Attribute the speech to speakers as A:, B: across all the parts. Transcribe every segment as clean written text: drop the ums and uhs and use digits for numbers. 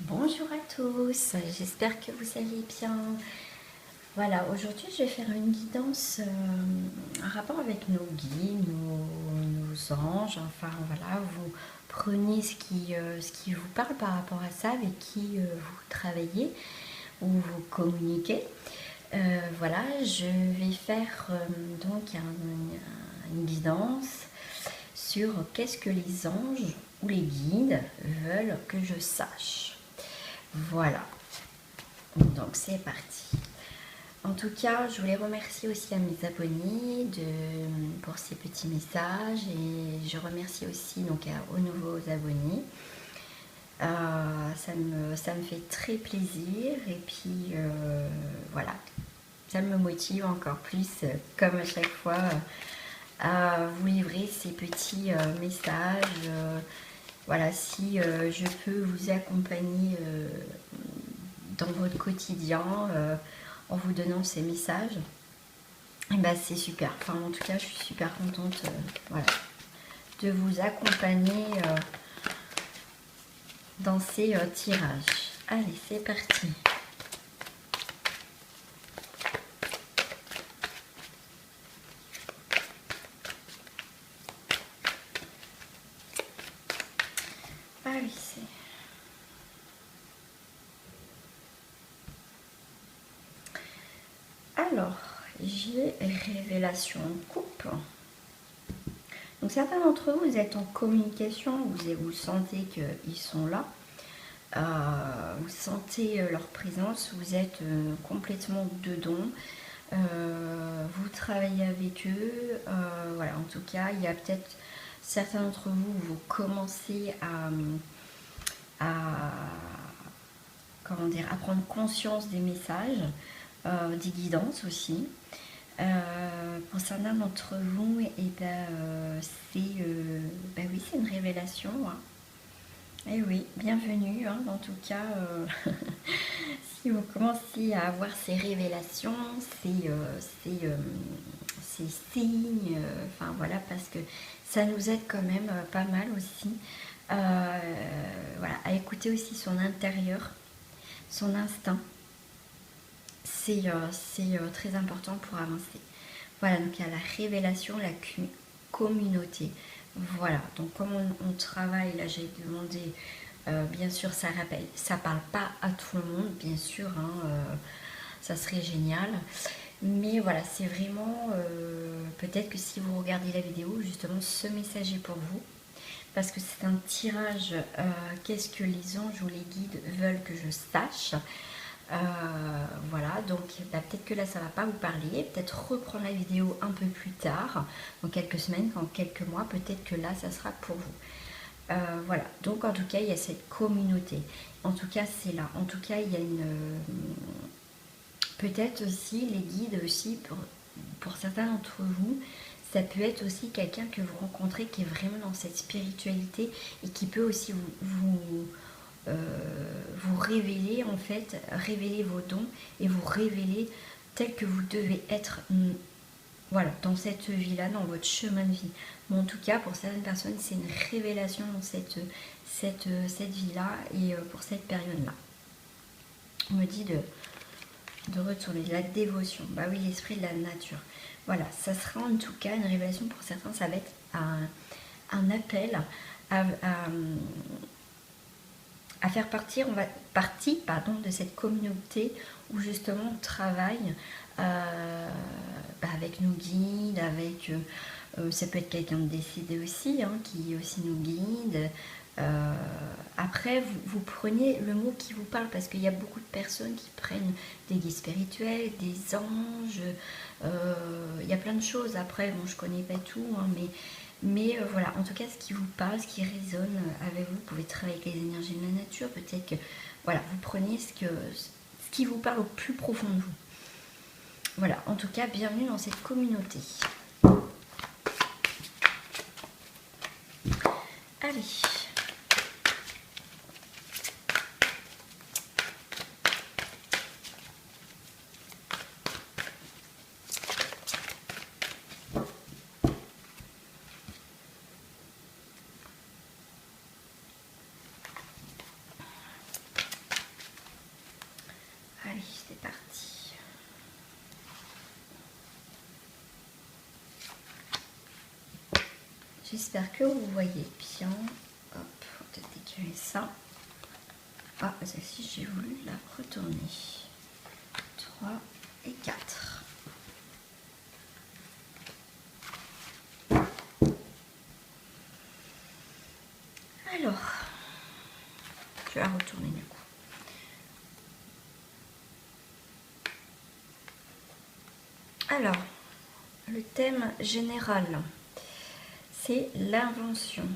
A: Bonjour à tous, j'espère que vous allez bien. Voilà, aujourd'hui je vais faire une guidance en rapport avec nos guides, nos anges. Enfin voilà, vous prenez ce qui vous parle par rapport à ça, avec qui vous travaillez ou vous communiquez. Voilà, je vais faire une guidance sur qu'est-ce que les anges ou les guides veulent que je sache. Voilà, donc c'est parti. En tout cas, je voulais remercier aussi à mes abonnés pour ces petits messages et je remercie aussi aux nouveaux abonnés. Ça me fait très plaisir et puis voilà, ça me motive encore plus, comme à chaque fois, à vous livrer ces petits messages. Voilà, si je peux vous accompagner dans votre quotidien en vous donnant ces messages, et ben c'est super. Enfin, en tout cas, je suis super contente voilà, de vous accompagner dans ces tirages. Allez, c'est parti. Allez, c'est... Alors, j'ai révélation couple. Donc certains d'entre vous, vous êtes en communication, vous sentez qu'ils sont là, vous sentez leur présence, vous êtes complètement dedans, vous travaillez avec eux, voilà, en tout cas, il y a peut-être certains d'entre vous, vous commencez à, comment dire, à prendre conscience des messages, des guidances aussi. Pour certains d'entre vous, et oui, c'est une révélation. Hein. Et oui, bienvenue. Hein, en tout cas, si vous commencez à avoir ces révélations, ces signes, enfin voilà, parce que ça nous aide quand même pas mal aussi. Voilà, à écouter aussi son intérieur, son instinct. C'est très important pour avancer. Voilà, donc il y a la révélation, la communauté. Voilà, donc comme on travaille, là j'ai demandé, bien sûr ça rappelle, ça parle pas à tout le monde, bien sûr, hein, ça serait génial. Mais voilà, c'est vraiment, peut-être que si vous regardez la vidéo, justement ce message est pour vous. Parce que c'est un tirage, qu'est-ce que les anges ou les guides veulent que je sache. Voilà, donc peut-être que là ça va pas vous parler, peut-être reprendre la vidéo un peu plus tard, dans quelques semaines, dans quelques mois, peut-être que là ça sera pour vous. Voilà, donc en tout cas il y a cette communauté, en tout cas c'est là, en tout cas il y a peut-être aussi les guides aussi, pour certains d'entre vous, ça peut être aussi quelqu'un que vous rencontrez qui est vraiment dans cette spiritualité et qui peut aussi vous révéler en fait, révéler vos dons et vous révéler tel que vous devez être, voilà, dans cette vie-là, dans votre chemin de vie. Mais en tout cas, pour certaines personnes, c'est une révélation dans cette vie-là et pour cette période-là. On me dit de retourner, la dévotion, bah oui, l'esprit de la nature. Voilà, ça sera en tout cas une révélation pour certains, ça va être un appel à faire partie de cette communauté où justement on travaille avec nos guides, ça peut être quelqu'un de décédé aussi, hein, qui aussi nous guide. Après, vous prenez le mot qui vous parle, parce qu'il y a beaucoup de personnes qui prennent des guides spirituels, des anges, il y a plein de choses. Après, bon, je connais pas tout, hein, mais voilà, en tout cas, ce qui vous parle, ce qui résonne avec vous, vous pouvez travailler avec les énergies de la nature. Peut-être que, voilà, vous prenez ce qui vous parle au plus profond de vous. Voilà, en tout cas, bienvenue dans cette communauté. Allez. parti. J'espère que vous voyez bien. Hop, on va peut-être décaler ça. Ah, celle-ci, j'ai voulu la retourner. 3 et 4. Alors, je vais la retourner du coup. Alors, le thème général, c'est l'invention.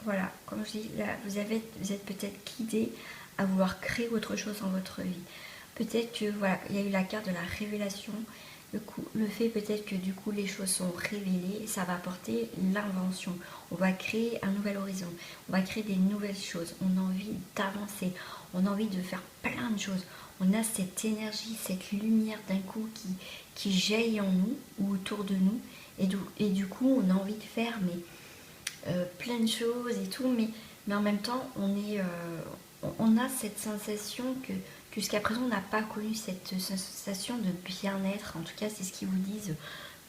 A: Voilà, comme je dis, là, vous êtes peut-être guidé à vouloir créer autre chose dans votre vie. Peut-être que voilà, il y a eu la carte de la révélation. Le fait peut-être que du coup les choses sont révélées, ça va apporter l'invention. On va créer un nouvel horizon, on va créer des nouvelles choses. On a envie d'avancer, on a envie de faire plein de choses. On a cette énergie, cette lumière d'un coup qui jaillit en nous ou autour de nous. Et du coup, on a envie de faire plein de choses et tout, mais en même temps, on a cette sensation que jusqu'à présent, on n'a pas connu cette sensation de bien-être. En tout cas, c'est ce qu'ils vous disent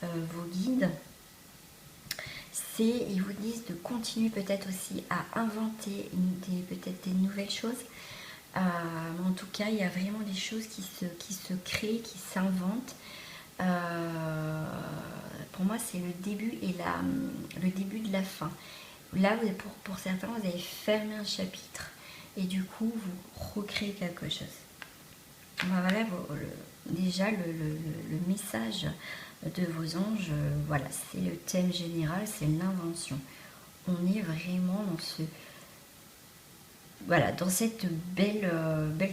A: vos guides. Ils vous disent de continuer peut-être aussi à inventer peut-être des nouvelles choses. En tout cas, il y a vraiment des choses qui se créent, qui s'inventent. Pour moi, c'est le début et le début de la fin. Là, pour certains, vous avez fermé un chapitre et du coup, vous recréez quelque chose. Voilà, déjà le message de vos anges, voilà, c'est le thème général, c'est l'invention. On est vraiment dans cette belle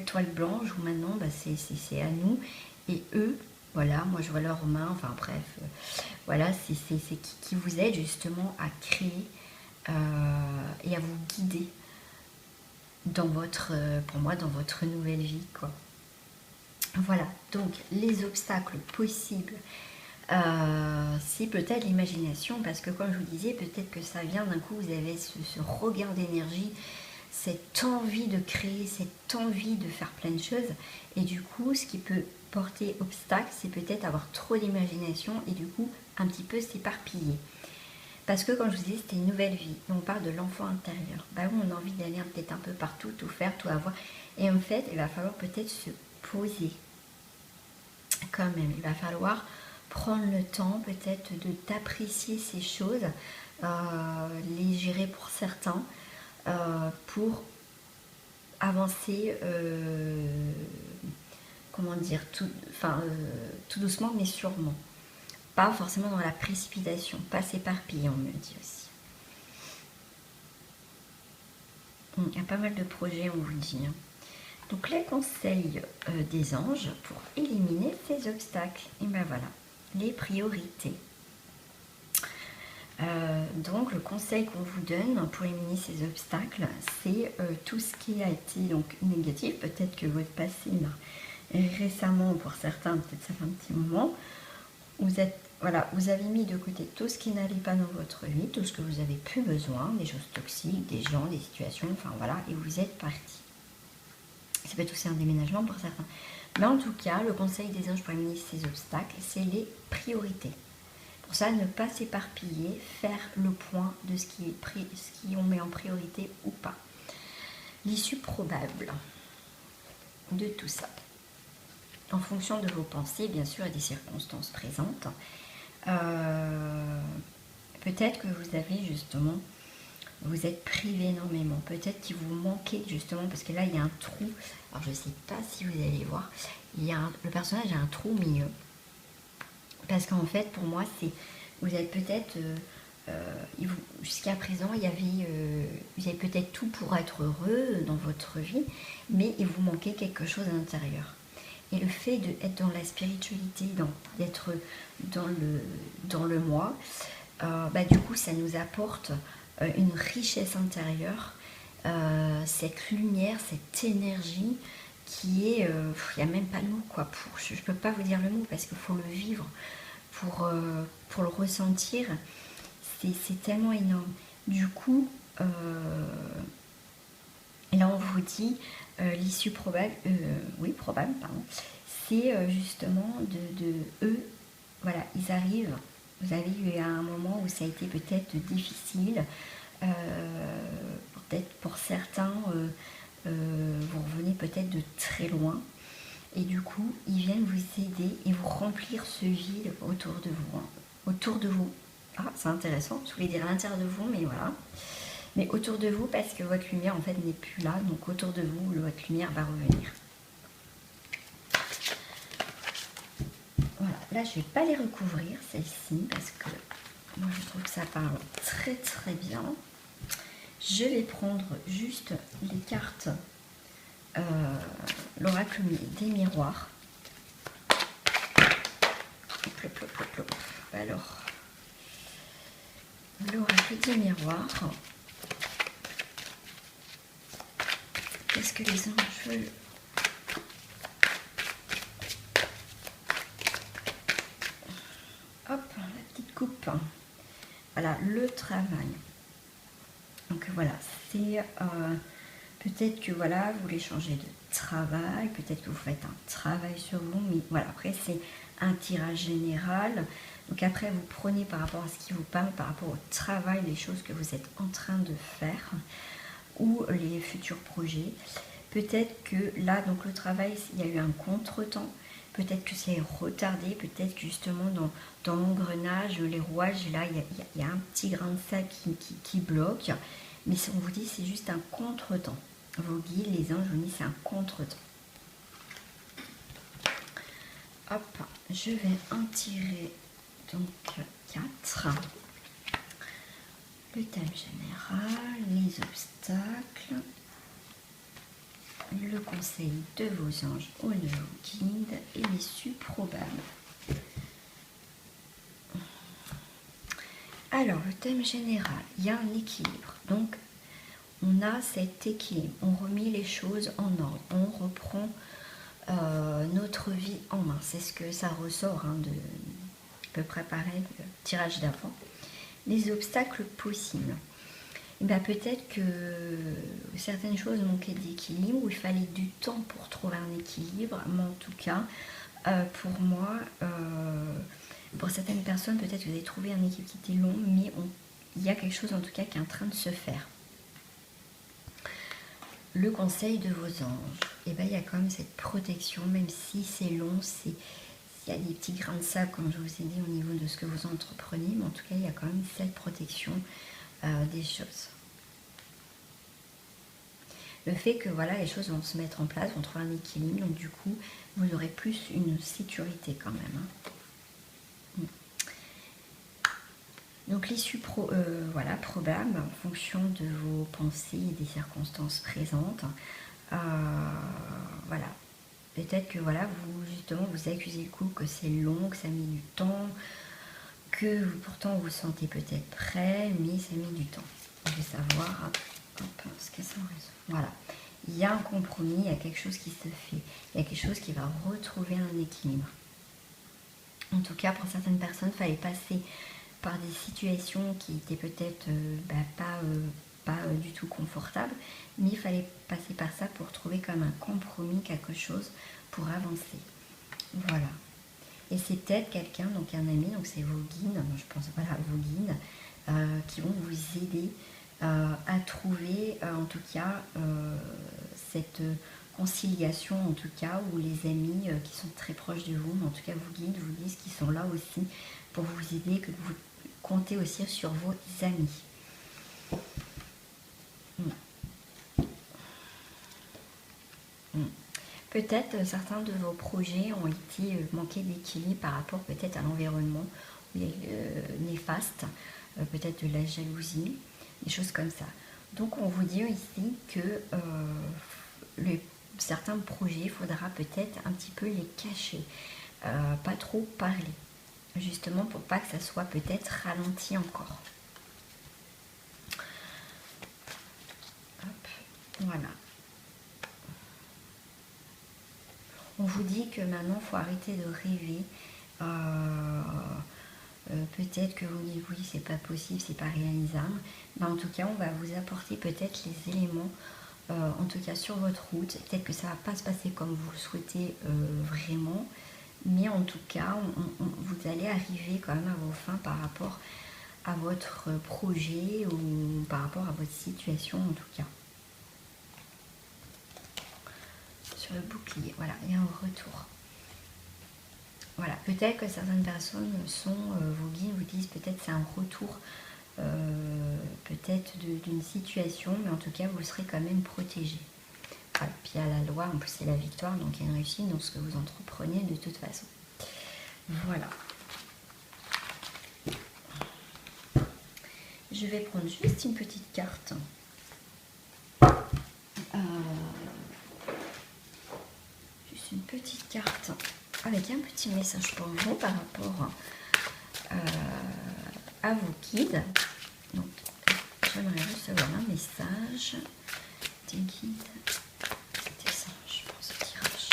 A: toile blanche où maintenant, c'est à nous et eux. Voilà, moi je vois leurs mains, enfin bref, voilà, c'est qui vous aide justement à créer et à vous guider pour moi, dans votre nouvelle vie, quoi. Voilà, donc les obstacles possibles, c'est peut-être l'imagination, parce que comme je vous disais, peut-être que ça vient d'un coup, vous avez ce regain d'énergie, cette envie de créer, cette envie de faire plein de choses, et du coup, ce qui peut porter obstacle, c'est peut-être avoir trop d'imagination, et du coup, un petit peu s'éparpiller. Parce que, comme je vous disais, c'était une nouvelle vie, et on parle de l'enfant intérieur. On a envie d'aller peut-être un peu partout, tout faire, tout avoir, et en fait, il va falloir peut-être se poser quand même. Il va falloir prendre le temps peut-être d'apprécier ces choses, les gérer pour certains, pour avancer, comment dire, tout doucement mais sûrement. Pas forcément dans la précipitation, pas s'éparpiller, on me dit aussi. Il y a pas mal de projets, on vous dit. Donc les conseils des anges pour éliminer ces obstacles. Et ben voilà, les priorités. Donc le conseil qu'on vous donne pour éliminer ces obstacles, c'est tout ce qui a été donc négatif. Peut-être que votre passé, récemment, pour certains, peut-être ça fait un petit moment, vous avez mis de côté tout ce qui n'allait pas dans votre vie, tout ce que vous avez plus besoin, des choses toxiques, des gens, des situations, enfin voilà, et vous êtes parti. Ça peut être aussi un déménagement pour certains. Mais en tout cas, le conseil des anges pour éliminer ces obstacles, c'est les priorités. Pour ça, ne pas s'éparpiller, faire le point de ce qui on met en priorité ou pas. L'issue probable de tout ça. En fonction de vos pensées, bien sûr, et des circonstances présentes. Peut-être que vous avez justement, vous êtes privé énormément. Peut-être qu'il vous manquait justement, parce que là, il y a un trou. Alors, je ne sais pas si vous allez voir. Le personnage a un trou au milieu. Parce qu'en fait, pour moi, vous êtes peut-être, jusqu'à présent, vous avez peut-être tout pour être heureux dans votre vie, mais il vous manquait quelque chose à l'intérieur. Et le fait d'être dans la spiritualité, d'être dans le moi, du coup, ça nous apporte une richesse intérieure, cette lumière, cette énergie qui est, il n'y a même pas le mot, quoi. Je ne peux pas vous dire le mot parce qu'il faut le vivre pour le ressentir. C'est tellement énorme. Du coup, là on vous vous dit l'issue probable, oui probable, pardon, c'est justement de eux, voilà, ils arrivent. Vous avez eu un moment où ça a été peut-être difficile, peut-être pour certains, vous revenez peut-être de très loin, et du coup, ils viennent vous aider et vous remplir ce vide autour de vous. Hein. Autour de vous. Ah, c'est intéressant, je voulais dire à l'intérieur de vous, mais voilà. Mais autour de vous, parce que votre lumière, en fait, n'est plus là. Donc, autour de vous, votre lumière va revenir. Voilà, là, je ne vais pas les recouvrir, celles-ci, parce que moi, je trouve que ça parle très, très bien. Je vais prendre juste les cartes, l'oracle des miroirs. Plop, plop, plop, plop. Alors, l'oracle des miroirs. Qu'est-ce que les anges veulent? Hop, la petite coupe. Voilà, le travail. Donc voilà, c'est peut-être que voilà, vous voulez changer de travail, peut-être que vous faites un travail sur vous, mais voilà, après c'est un tirage général. Donc après, vous prenez par rapport à ce qui vous parle, par rapport au travail, les choses que vous êtes en train de faire ou les futurs projets. Peut-être que là, donc le travail, il y a eu un contretemps. Peut-être que c'est retardé, peut-être que justement dans l'engrenage, les rouages, là, il y a un petit grain de sable qui bloque. Mais si on vous dit, c'est juste un contretemps. Vos guides, les anges, vous disent, c'est un contretemps. Hop, je vais en tirer donc 4. Le thème général, les obstacles, le conseil de vos anges ou de vos guides et l'issue probable. Alors, le thème général, il y a un équilibre. Donc, on a cet équilibre. On remet les choses en ordre. On reprend notre vie en main. C'est ce que ça ressort de peu près pareil, le tirage d'avant. Les obstacles possibles. Et bien, peut-être que certaines choses manquaient d'équilibre, ou il fallait du temps pour trouver un équilibre. Mais en tout cas, pour moi, pour certaines personnes, peut-être que vous avez trouvé un équilibre qui était long, mais il y a quelque chose en tout cas qui est en train de se faire. Le conseil de vos anges, et bien il y a quand même cette protection, même si c'est long, il y a des petits grains de sable, comme je vous ai dit, au niveau de ce que vous entreprenez, mais en tout cas, il y a quand même cette protection des choses. Le fait que voilà, les choses vont se mettre en place, vont trouver un équilibre, donc du coup, vous aurez plus une sécurité quand même. Hein. Donc l'issue voilà, probable en fonction de vos pensées et des circonstances présentes. Voilà. Peut-être que voilà, vous justement vous accusez le coup que c'est long, que ça met du temps, que pourtant vous sentez peut-être prêt, mais ça met du temps. Je vais savoir ce que ça résout. Voilà. Il y a un compromis, il y a quelque chose qui se fait, il y a quelque chose qui va retrouver un équilibre. En tout cas, pour certaines personnes, il fallait passer par des situations qui étaient peut-être pas du tout confortables, mais il fallait passer par ça pour trouver comme un compromis, quelque chose pour avancer. Voilà. Et c'est peut-être quelqu'un, donc un ami, donc c'est vos guides, je pense, voilà, vos guides, qui vont vous aider à trouver, en tout cas, cette conciliation, en tout cas, où les amis qui sont très proches de vous, mais en tout cas vos guides vous disent qu'ils sont là aussi pour vous aider, que vous comptez aussi sur vos amis. Peut-être certains de vos projets ont été manqués d'équilibre par rapport peut-être à l'environnement néfaste, peut-être de la jalousie, des choses comme ça. Donc on vous dit ici que certains projets, il faudra peut-être un petit peu les cacher, pas trop parler, justement pour pas que ça soit peut-être ralenti encore. Hop, voilà. On vous dit que maintenant, il faut arrêter de rêver. Peut-être que vous dites oui, c'est pas possible, c'est pas réalisable. Mais en tout cas, on va vous apporter peut-être les éléments en tout cas sur votre route. Peut-être que ça va pas se passer comme vous le souhaitez vraiment, mais en tout cas, vous allez arriver quand même à vos fins par rapport à votre projet ou par rapport à votre situation en tout cas. Sur le bouclier, voilà, et un retour. Voilà, peut-être que certaines personnes sont, vos guides vous disent peut-être c'est un retour peut-être d'une situation, mais en tout cas vous serez quand même protégé. Voilà. Puis à la loi, en plus c'est la victoire, donc il y a une réussite dans ce que vous entreprenez de toute façon. Voilà. Je vais prendre juste une petite carte. Juste une petite carte avec un petit message pour vous par rapport à vos guides. Donc, j'aimerais recevoir un message des guides, des singes pour ce tirage.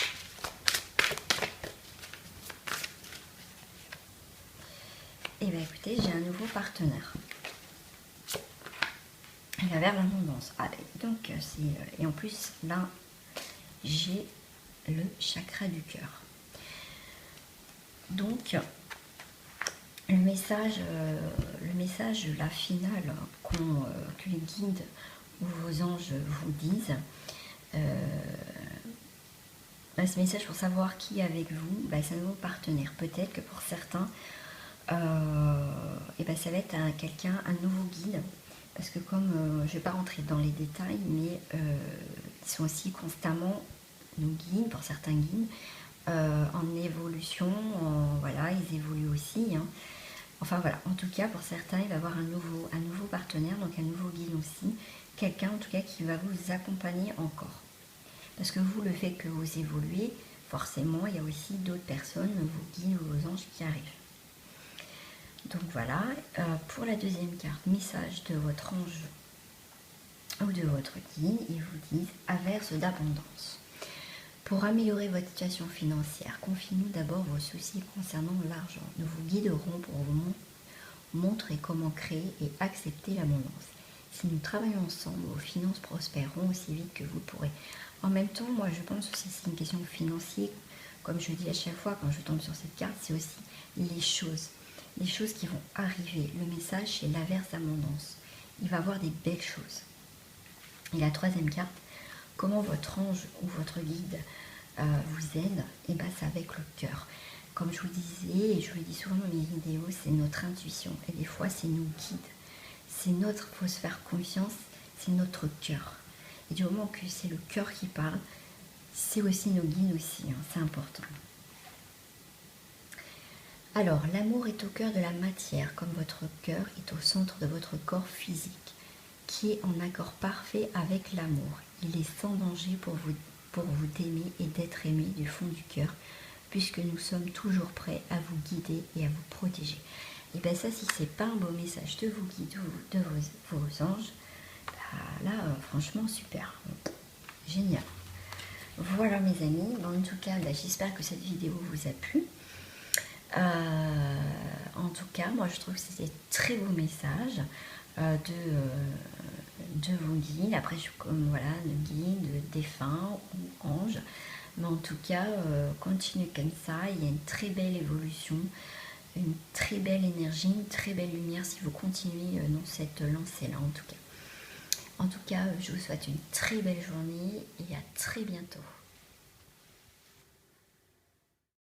A: Et bien écoutez, j'ai un nouveau partenaire. Il va vers l'abondance. Allez, donc c'est et en plus là j'ai le chakra du cœur. Donc le message la finale que les guides ou vos anges vous disent, ce message pour savoir qui est avec vous, c'est un nouveau partenaire. Peut-être que pour certains, ça va être un nouveau guide. Parce que comme, je ne vais pas rentrer dans les détails, mais ils sont aussi constamment, nos guides, pour certains guides, en évolution, voilà, ils évoluent aussi. Hein. Enfin voilà, en tout cas, pour certains, il va y avoir un nouveau partenaire, donc un nouveau guide aussi. Quelqu'un, en tout cas, qui va vous accompagner encore. Parce que vous, le fait que vous évoluez, forcément, il y a aussi d'autres personnes, vos guides ou vos anges qui arrivent. Donc voilà, pour la deuxième carte, message de votre ange ou de votre guide, ils vous disent averse d'abondance. Pour améliorer votre situation financière, confiez-nous d'abord vos soucis concernant l'argent. Nous vous guiderons pour vous montrer comment créer et accepter l'abondance. Si nous travaillons ensemble, vos finances prospéreront aussi vite que vous pourrez. En même temps, moi je pense que c'est une question financière, comme je dis à chaque fois quand je tombe sur cette carte, c'est aussi les choses qui vont arriver. Le message, c'est l'averse d'abondance. Il va y avoir des belles choses. Et la troisième carte, comment votre ange ou votre guide vous aide, et c'est avec le cœur. Comme je vous disais, et je vous le dis souvent dans mes vidéos, c'est notre intuition. Et des fois, c'est nos guides. Il faut se faire confiance, c'est notre cœur. Et du moment que c'est le cœur qui parle, c'est aussi nos guides aussi, hein, c'est important. Alors, l'amour est au cœur de la matière, comme votre cœur est au centre de votre corps physique, qui est en accord parfait avec l'amour. Il est sans danger pour vous d'aimer et d'être aimé du fond du cœur, puisque nous sommes toujours prêts à vous guider et à vous protéger. Et bien ça, si c'est pas un beau message de vos guides ou de vos anges, là, franchement, super. Génial. Voilà mes amis, en tout cas, j'espère que cette vidéo vous a plu. En tout cas, moi je trouve que c'était très beau message de vos guides. Après, comme voilà, de guides, défunts ou anges. Mais en tout cas, continuez comme ça. Il y a une très belle évolution, une très belle énergie, une très belle lumière si vous continuez dans cette lancée-là en tout cas. En tout cas, je vous souhaite une très belle journée et à très bientôt.